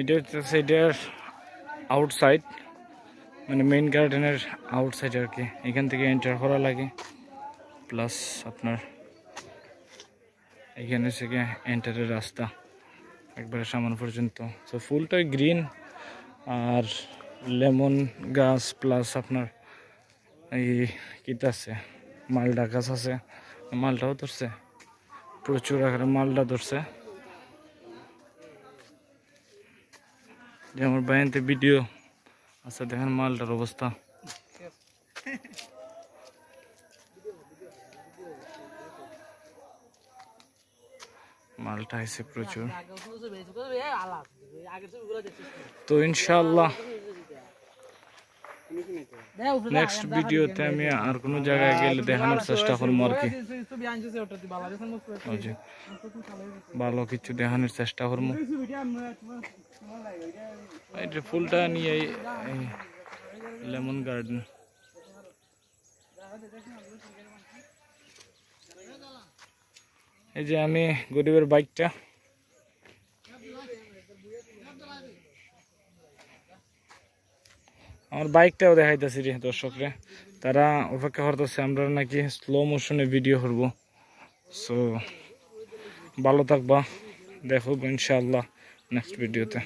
এটা হচ্ছে এটার আউটসাইড, মানে মেইন গার্ডেনের আউটসাইড আর কি। এখান থেকে এন্টার করা লাগে, প্লাস আপনার এখানে হচ্ছে এন্টারের রাস্তা একবারে সামনে পর্যন্ত। তো ফুলটা গ্রিন, আর লেমন গাছ প্লাস আপনার এই কিটা আছে, মালডা গাছ আছে, মালটাও ধরছে, প্রচুর আকারে মালটা ধরছে। যে আমার বাইনতে ভিডিও আছে, দেখেন মালটার অবস্থা। মালটা হয়েছে প্রচুর। তো ইনশাআল্লাহ নেক্সট ভিডিওতে আমি আর কোনো জায়গায় গেলে দেখানোর চেষ্টা করবো আর কি, ভালো কিছু দেখানোর চেষ্টা করবো। এটা ফুলটা নিয়ে লেমন গার্ডেন। এই যে আমি গরিবের বাইকটা, আমার বাইকটাও দেখাইতেছি রে দর্শকরে, তারা অপেক্ষা করতেছে আমরা নাকি স্লো মোশনে ভিডিও করব। সো ভালো থাকবা, দেখো ইনশাআল্লাহ নেক্সট ভিডিওতে।